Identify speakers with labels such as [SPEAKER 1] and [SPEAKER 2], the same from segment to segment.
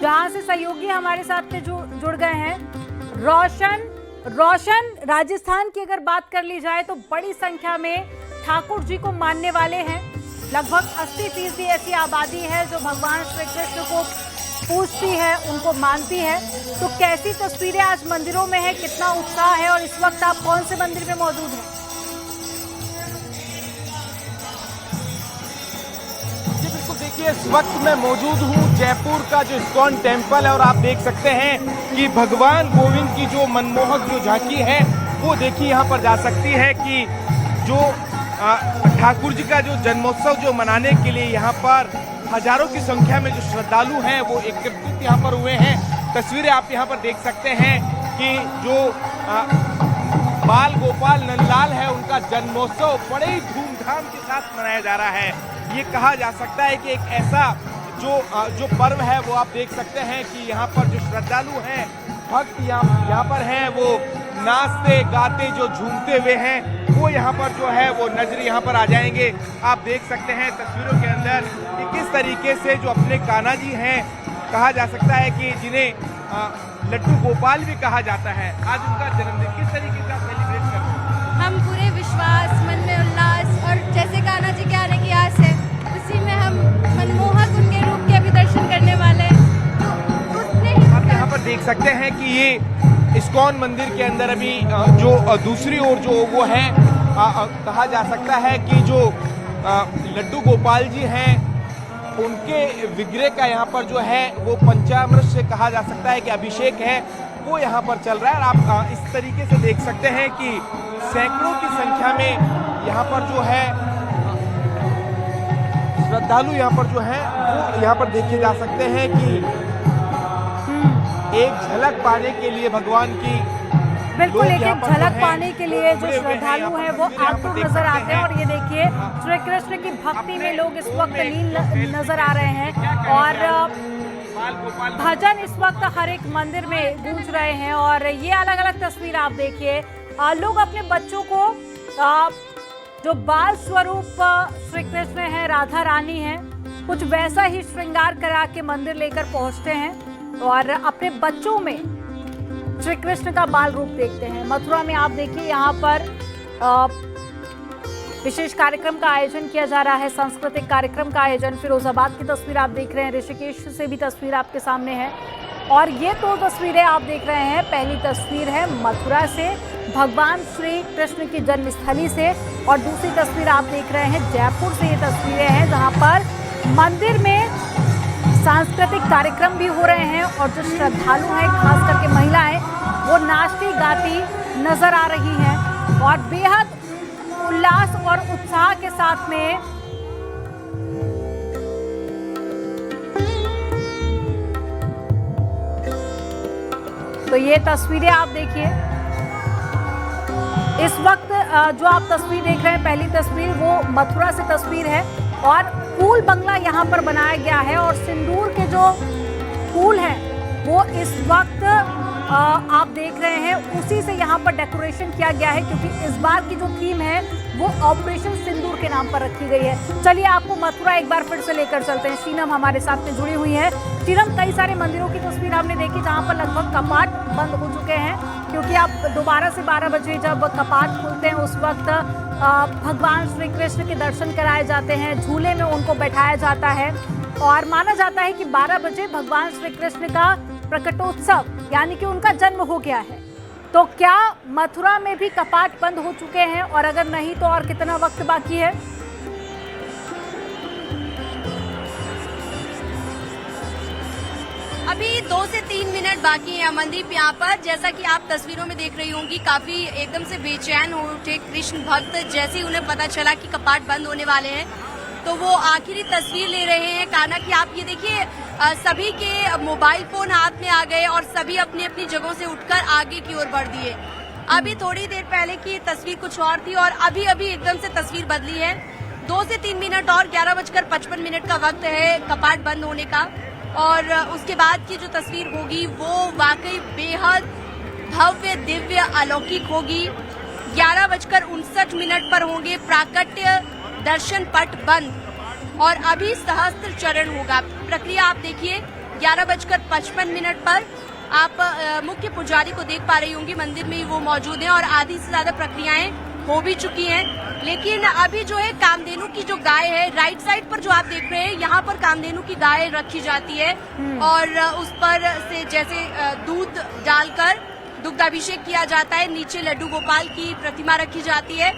[SPEAKER 1] जहां से सहयोगी हमारे साथ में जुड़ गए हैं। रोशन, राजस्थान की अगर बात कर ली जाए तो बड़ी संख्या में ठाकुर जी को मानने वाले हैं। लगभग 80% ऐसी आबादी है जो भगवान श्री कृष्ण को पूजती है, उनको मानती है। तो कैसी तस्वीरें आज मंदिरों में है, कितना उत्साह है और इस वक्त आप कौन से मंदिर में मौजूद हैं?
[SPEAKER 2] देखिए, इस वक्त मैं मौजूद हूँ जयपुर का जो इस्कॉन टेम्पल है और आप देख सकते हैं कि भगवान गोविंद की जो मनमोहक जो झांकी है वो देखिए यहाँ पर जा सकती है कि जो ठाकुर जी का जो जन्मोत्सव जो मनाने के लिए यहाँ पर हजारों की संख्या में जो श्रद्धालु हैं वो एकत्रित यहाँ पर हुए हैं। तस्वीरें आप यहाँ पर देख सकते हैं कि जो बाल गोपाल नंदलाल है उनका जन्मोत्सव बड़े ही धूमधाम के साथ मनाया जा रहा है। ये कहा जा सकता है कि एक ऐसा जो पर्व है वो आप देख सकते हैं कि यहाँ पर जो श्रद्धालु हैं, भक्त यहाँ पर हैं, वो नाचते गाते जो झूमते हुए हैं वो यहाँ पर जो है वो नजर यहाँ पर आ जाएंगे। आप देख सकते हैं तस्वीरों के अंदर कि किस तरीके से जो अपने कान्हा जी हैं, कहा जा सकता है कि जिन्हें लड्डू गोपाल भी कहा जाता है, आज उनका जन्मदिन किस तरीके से आप सेलिब्रेट करते हैं?
[SPEAKER 3] हम पूरे विश्वास, मन में उल्लास और जैसे कान्हा जी के आने की आस है उसी में हम मनमोहक उनके रूप के अभी दर्शन करने वाले हैं। तो उतने ही
[SPEAKER 2] आप यहाँ पर देख सकते हैं कि ये इस्कॉन मंदिर के अंदर अभी जो दूसरी ओर जो वो है कहा जा सकता है कि जो लड्डू गोपाल जी हैं उनके विग्रह का यहाँ पर जो है वो पंचामृत से कहा जा सकता है कि अभिषेक है वो यहाँ पर चल रहा है। और आप इस तरीके से देख सकते हैं कि सैकड़ों की संख्या में यहाँ पर जो है श्रद्धालु यहाँ पर जो है वो यहाँ पर देखे जा सकते हैं कि एक झलक पाने के लिए भगवान की,
[SPEAKER 1] बिल्कुल एक झलक पाने के लिए जो श्रद्धालु हैं वो आतुर नजर आते हैं। और ये देखिए श्री कृष्ण की भक्ति में लोग इस वक्त लीन नजर आ रहे हैं और भजन इस वक्त हर एक मंदिर में गूंज रहे हैं। और ये अलग अलग तस्वीर आप देखिए, लोग अपने बच्चों को जो बाल स्वरूप श्री कृष्ण है, राधा रानी है, कुछ वैसा ही श्रृंगार करा के मंदिर लेकर पहुंचते हैं और अपने बच्चों में श्री कृष्ण का बाल रूप देखते हैं। मथुरा में आप देखिए यहाँ पर विशेष कार्यक्रम का आयोजन किया जा रहा है, सांस्कृतिक कार्यक्रम का आयोजन। फिरोजाबाद की तस्वीर आप देख रहे हैं, ऋषिकेश से भी तस्वीर आपके सामने है। और ये दो तस्वीरें आप देख रहे हैं, पहली तस्वीर है मथुरा से, भगवान श्री कृष्ण की जन्मस्थली से, और दूसरी तस्वीर आप देख रहे हैं जयपुर से। ये तस्वीरें हैं जहाँ पर मंदिर में सांस्कृतिक कार्यक्रम भी हो रहे हैं और जो श्रद्धालु हैं, खास करके महिलाएं, वो नाचती गाती नजर आ रही हैं और बेहद उल्लास और उत्साह के साथ में तो ये तस्वीरें आप देखिए। इस वक्त जो आप तस्वीर देख रहे हैं, पहली तस्वीर वो मथुरा से तस्वीर है और फूल बंगला यहाँ पर बनाया गया है और सिंदूर के जो फूल हैं वो इस वक्त आप देख रहे हैं उसी से यहाँ पर डेकोरेशन किया गया है, क्योंकि इस बार की जो थीम है वो ऑपरेशन सिंदूर के नाम पर रखी गई है। चलिए आपको मथुरा एक बार फिर से लेकर चलते हैं। शीनम हमारे साथ में जुड़ी हुई है। शीनम, कई सारे मंदिरों की तस्वीर हमने देखी जहाँ पर लगभग कपाट बंद हो चुके हैं, क्योंकि आप दोबारा से 12 बजे जब कपाट खुलते हैं उस वक्त भगवान श्री कृष्ण के दर्शन कराए जाते हैं, झूले में उनको बैठाया जाता है और माना जाता है कि 12 बजे भगवान श्री कृष्ण का प्रकटोत्सव यानी कि उनका जन्म हो गया है। तो क्या मथुरा में भी कपाट बंद हो चुके हैं और अगर नहीं तो और कितना वक्त बाकी है?
[SPEAKER 3] अभी 2 से 3 मिनट बाकी है अमनदीप। यहाँ पर जैसा कि आप तस्वीरों में देख रही होंगी, काफी एकदम से बेचैन हो उठे कृष्ण भक्त जैसे ही उन्हें पता चला कि कपाट बंद होने वाले हैं, तो वो आखिरी तस्वीर ले रहे हैं कान्हा की। आप ये देखिए, सभी के मोबाइल फोन हाथ में आ गए और सभी अपनी अपनी जगहों से उठकर आगे की ओर बढ़ दिए। अभी थोड़ी देर पहले की तस्वीर कुछ और थी और अभी अभी एकदम से तस्वीर बदली है। 2 से 3 मिनट और 11:55 का वक्त है कपाट बंद होने का और उसके बाद की जो तस्वीर होगी वो वाकई बेहद भव्य दिव्य अलौकिक होगी। 11:59 पर होंगे प्राकट्य दर्शन पट बंद और अभी सहस्त्र चरण होगा। प्रक्रिया आप देखिए 11:55 पर आप मुख्य पुजारी को देख पा रही होंगी। मंदिर में ही वो मौजूद हैं और आधी से ज्यादा प्रक्रियाएं हो भी चुकी हैं। लेकिन अभी जो है कामधेनु की जो गाय है, राइट साइड पर जो आप देख रहे हैं, यहाँ पर कामधेनु की गाय रखी जाती है और उस पर से जैसे दूध डालकर दुग्धाभिषेक किया जाता है। नीचे लड्डू गोपाल की प्रतिमा रखी जाती है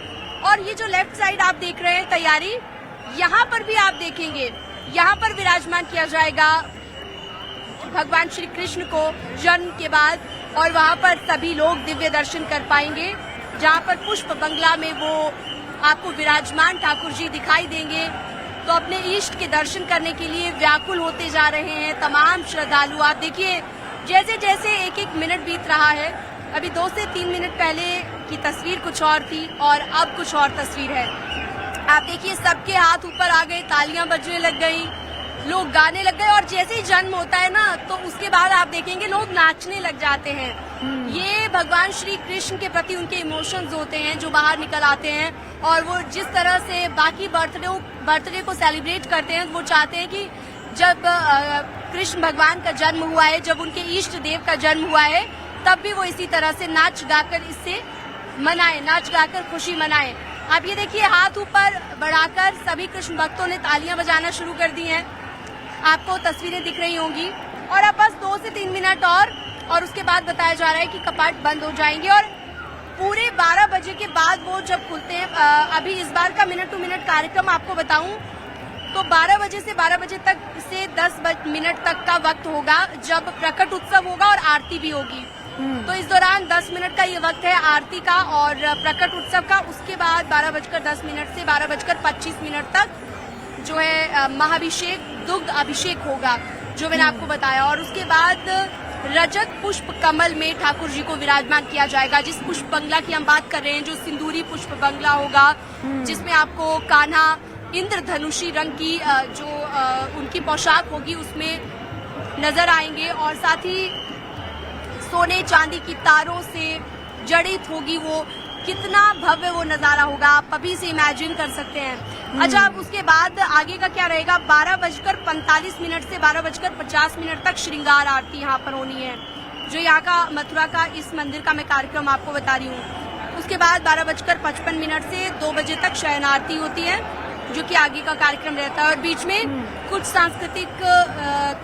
[SPEAKER 3] और ये जो लेफ्ट साइड आप देख रहे हैं तैयारी, यहाँ पर भी आप देखेंगे, यहाँ पर विराजमान किया जाएगा भगवान श्री कृष्ण को जन्म के बाद और वहाँ पर सभी लोग दिव्य दर्शन कर पाएंगे, जहाँ पर पुष्प बंगला में वो आपको विराजमान ठाकुर जी दिखाई देंगे। तो अपने इष्ट के दर्शन करने के लिए व्याकुल होते जा रहे हैं तमाम श्रद्धालु। आप देखिए जैसे जैसे एक एक मिनट बीत रहा है, अभी 2 से 3 मिनट पहले की तस्वीर कुछ और थी और अब कुछ और तस्वीर है। आप देखिए सबके हाथ ऊपर आ गए, तालियां बजने लग गई, लोग गाने लग गए और जैसे ही जन्म होता है ना तो उसके बाद आप देखेंगे लोग नाचने लग जाते हैं। ये भगवान श्री कृष्ण के प्रति उनके इमोशंस होते हैं जो बाहर निकल आते हैं और वो जिस तरह से बाकी बर्थडे को सेलिब्रेट करते हैं, वो चाहते हैं कि जब कृष्ण भगवान का जन्म हुआ है, जब उनके इष्ट देव का जन्म हुआ है, तब भी वो इसी तरह से नाच गाकर इससे मनाएं, नाच गाकर खुशी मनाएं। आप ये देखिए हाथ ऊपर बढ़ाकर सभी कृष्ण भक्तों ने तालियां बजाना शुरू कर दी हैं। आपको तस्वीरें दिख रही होंगी और अब बस 2 से 3 मिनट और उसके बाद बताया जा रहा है कि कपाट बंद हो जाएंगे और पूरे 12 बजे के बाद वो जब खुलते हैं। अभी इस बार का मिनट टू मिनट कार्यक्रम आपको बताऊं तो 12 बजे से 12 बजे तक से 10 मिनट तक का वक्त होगा जब प्रकट उत्सव होगा और आरती भी होगी। तो इस दौरान 10 मिनट का ये वक्त है आरती का और प्रकट उत्सव का। उसके बाद 12:10 से 12:25 तक जो है महाभिषेक, दुग्ध अभिषेक होगा जो मैंने आपको बताया और उसके बाद रजत पुष्प कमल में ठाकुर जी को विराजमान किया जाएगा। जिस पुष्प बंगला की हम बात कर रहे हैं, जो सिंदूरी पुष्प बंगला होगा, जिसमें आपको कान्हा इंद्रधनुषी रंग की जो उनकी पोशाक होगी उसमें नजर आएंगे और साथ ही सोने चांदी की तारों से जड़ित होगी वो। कितना भव्य वो नजारा होगा, आप अभी से इमेजिन कर सकते हैं। अच्छा, अब उसके बाद आगे का क्या रहेगा? 12:45 से 12:50 तक श्रृंगार आरती यहाँ पर होनी है, जो यहाँ का मथुरा का इस मंदिर का मैं कार्यक्रम आपको बता रही हूँ। उसके बाद 12:55 से 2 बजे तक शयन आरती होती है, जो कि आगे का कार्यक्रम रहता है और बीच में कुछ सांस्कृतिक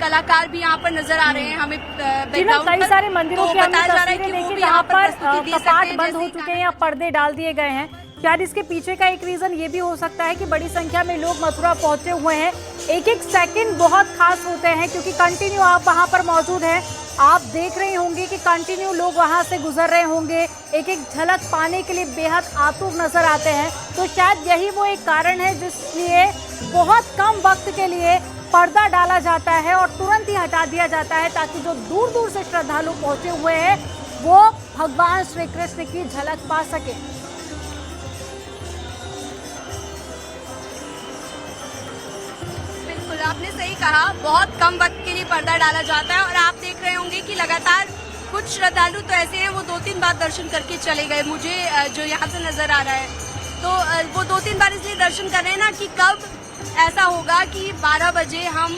[SPEAKER 3] कलाकार भी यहाँ पर नजर आ रहे हैं हमें बैकग्राउंड पर।
[SPEAKER 1] कई सारे मंदिरों की
[SPEAKER 3] बताया जा रहा है कि वो भी यहाँ पर
[SPEAKER 1] कपाट बंद हो चुके हैं या पर्दे डाल दिए गए हैं। शायद इसके पीछे का एक रीजन ये भी हो सकता है कि बड़ी संख्या में लोग मथुरा पहुंचे हुए हैं। एक एक सेकंड बहुत खास होते हैं क्योंकि कंटिन्यू आप वहां पर मौजूद हैं। आप देख रहे होंगे कि कंटिन्यू लोग वहां से गुजर रहे होंगे, एक एक झलक पाने के लिए बेहद आतुर नजर आते हैं। तो शायद यही वो एक कारण है जिसलिए बहुत कम वक्त के लिए पर्दा डाला जाता है और तुरंत ही हटा दिया जाता है, ताकि जो दूर दूर से श्रद्धालु पहुंचे हुए हैं वो भगवान श्री कृष्ण की झलक पा सके।
[SPEAKER 3] बिल्कुल आपने सही कहा, बहुत कम वक्त के लिए पर्दा डाला जाता है और आप देख रहे होंगे कि लगातार कुछ श्रद्धालु तो ऐसे हैं वो 2-3 बार दर्शन करके चले गए। मुझे जो यहाँ से नजर आ रहा है तो वो 2-3 बार इसलिए दर्शन कर रहे हैं ना कि कब ऐसा होगा कि 12 बजे हम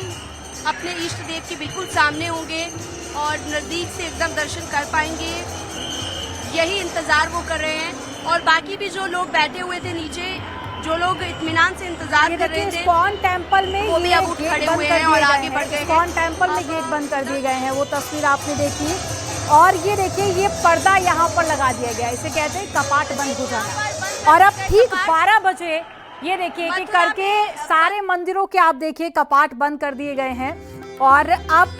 [SPEAKER 3] अपने इष्ट देव के बिल्कुल सामने होंगे और नजदीक से एकदम दर्शन कर पाएंगे। यही इंतजार वो कर रहे हैं और बाकी भी जो लोग बैठे हुए थे नीचे, जो लोग इत्मीनान से इंतजार कर रहे थे,
[SPEAKER 1] इस्कॉन टेम्पल में
[SPEAKER 3] वो भी अब उठ खड़े हुए हैं और आगे बढ़ गए हैं।
[SPEAKER 1] इस्कॉन टेम्पल में गेट बंद कर दिए गए हैं, वो तस्वीर आपने देखी। और ये देखिए, ये पर्दा यहाँ पर लगा दिया गया, इसे कहते हैं कपाट बंद हो जाना। और अब ठीक 12 बजे ये देखिए कि करके सारे मंदिरों के आप देखिए कपाट बंद कर दिए गए हैं और अब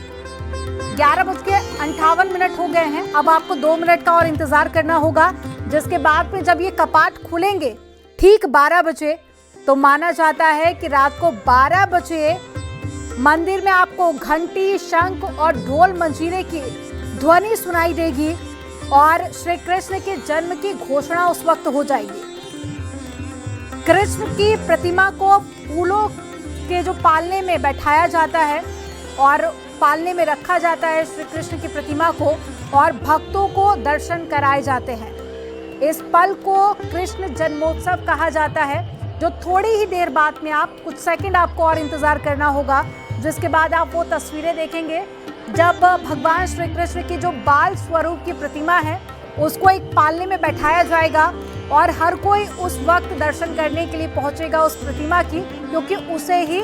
[SPEAKER 1] 11:58 हो गए हैं। अब आपको 2 मिनट का और इंतजार करना होगा, जिसके बाद में जब ये कपाट खुलेंगे ठीक 12 बजे, तो माना जाता है कि रात को 12 बजे मंदिर में आपको घंटी, शंख और ढोल मंजीरे की ध्वनि सुनाई देगी और श्री कृष्ण के जन्म की घोषणा उस वक्त हो जाएगी। कृष्ण की प्रतिमा को फूलों के जो पालने में बैठाया जाता है और पालने में रखा जाता है श्री कृष्ण की प्रतिमा को, और भक्तों को दर्शन कराए जाते हैं। इस पल को कृष्ण जन्मोत्सव कहा जाता है, जो थोड़ी ही देर बाद में, आप कुछ सेकंड आपको और इंतजार करना होगा, जिसके बाद आप वो तस्वीरें देखेंगे जब भगवान श्री कृष्ण की जो बाल स्वरूप की प्रतिमा है उसको एक पालने में बैठाया जाएगा और हर कोई उस वक्त दर्शन करने के लिए पहुंचेगा उस प्रतिमा की, क्योंकि उसे ही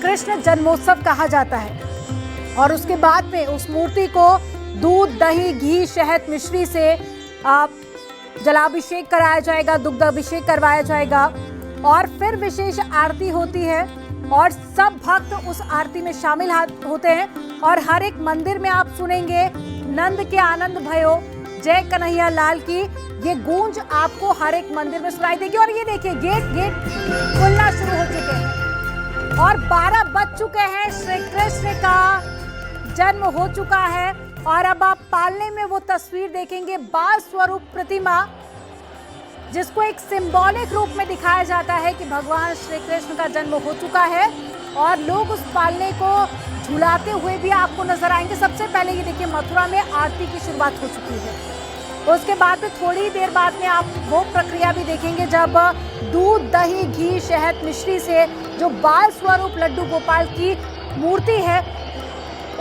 [SPEAKER 1] कृष्ण जन्मोत्सव कहा जाता है। और उसके बाद में उस मूर्ति को दूध, दही, घी, शहद, मिश्री से जलाभिषेक कराया जाएगा, दुग्ध अभिषेक करवाया जाएगा और फिर विशेष आरती होती है और सब भक्त उस आरती में शामिल होते हैं। और हर एक मंदिर में आप सुनेंगे नंद के आनंद भयो, जय कन्हैया लाल की ये गूंज आपको हर एक मंदिर में सुनाई देगी। और ये देखिए गेट खुलना शुरू हो चुके हैं और 12 बज चुके हैं, श्री कृष्ण का जन्म हो चुका है। और अब आप पालने में वो तस्वीर देखेंगे, बाल स्वरूप प्रतिमा, जिसको एक सिंबॉलिक रूप में दिखाया जाता है कि भगवान श्री कृष्ण का जन्म हो चुका है और लोग उस पालने को झुलाते हुए भी आपको नजर आएंगे। सबसे पहले ये देखिए मथुरा में आरती की शुरुआत हो चुकी है। उसके बाद में थोड़ी देर बाद में आप वो प्रक्रिया भी देखेंगे जब दूध, दही, घी, शहद, मिश्री से जो बाल स्वरूप लड्डू गोपाल की मूर्ति है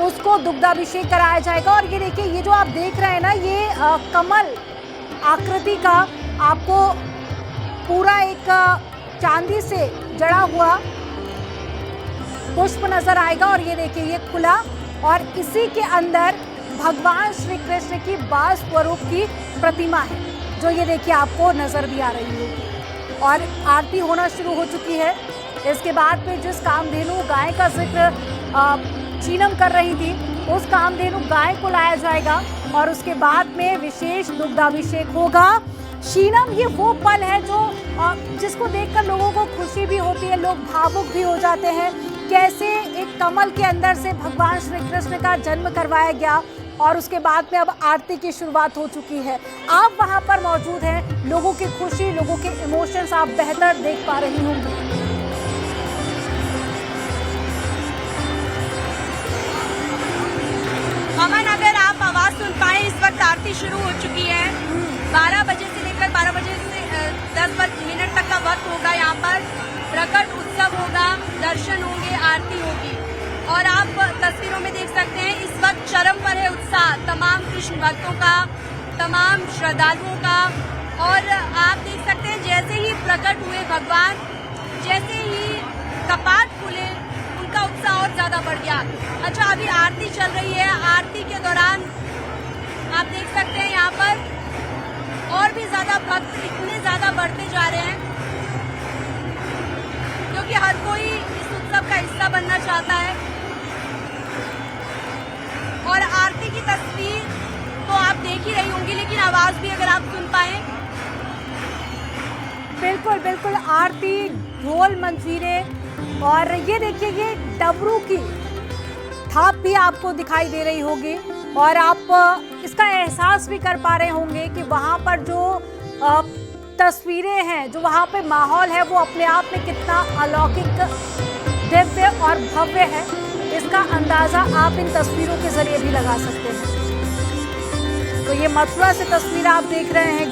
[SPEAKER 1] उसको दुग्धाभिषेक कराया जाएगा। और ये देखिए ये जो आप देख रहे हैं ना, ये कमल आकृति का आपको पूरा एक चांदी से जड़ा हुआ पुष्प नजर आएगा। और ये देखिए ये खुला और इसी के अंदर भगवान श्री कृष्ण की बाल स्वरूप की प्रतिमा है, जो ये देखिए आपको नजर भी आ रही है। और आरती होना शुरू हो चुकी है। इसके बाद में जिस कामधेनु गाय का जिक्र चीनम कर रही थी, उस कामधेनु गाय को लाया जाएगा और उसके बाद में विशेष दुग्धाभिषेक होगा। शीनम ये वो पल है जो जिसको देखकर लोगों को खुशी भी होती है, लोग भावुक भी हो जाते हैं। कैसे एक कमल के अंदर से भगवान श्री कृष्ण का जन्म करवाया गया और उसके बाद में अब आरती की शुरुआत हो चुकी है। आप वहां पर मौजूद हैं, लोगों की खुशी, लोगों के इमोशंस आप बेहतर देख पा रही होंगी।
[SPEAKER 3] अमन, अगर आप आवाज सुन पाए, इस वक्त आरती शुरू हो चुकी है। 12 बजे से लेकर 12 बजे से 10 मिनट तक का वक्त होगा। यहाँ पर प्रकट उत्सव होगा, दर्शन होंगे, आरती होगी और आप तस्वीरों में देख सकते हैं इस वक्त चरम पर है उत्साह तमाम कृष्ण भक्तों का, तमाम श्रद्धालुओं का। और आप देख सकते हैं जैसे ही प्रकट हुए भगवान, जैसे ही कपाट खुले, उनका उत्साह और ज्यादा बढ़ गया। अच्छा, अभी आरती चल रही है। आरती के दौरान आप देख सकते हैं यहाँ पर और भी ज्यादा भक्त इतने ज्यादा बढ़ते जा रहे हैं क्योंकि हर कोई इस उत्सव का हिस्सा बनना चाहता है। और आरती की तस्वीर तो आप देख ही रही होंगी, लेकिन आवाज भी अगर आप सुन पाए।
[SPEAKER 1] बिल्कुल बिल्कुल, आरती, ढोल, मंजीरे और ये देखिए ये डमरू की थाप भी आपको दिखाई दे रही होगी और आप इसका एहसास भी कर पा रहे होंगे कि वहाँ पर जो तस्वीरें हैं, जो वहाँ पे माहौल है, वो अपने आप में कितना अलौकिक, दिव्य और भव्य है। इसका अंदाजा आप इन तस्वीरों के जरिए भी लगा सकते हैं। तो ये मथुरा से तस्वीर आप देख रहे हैं।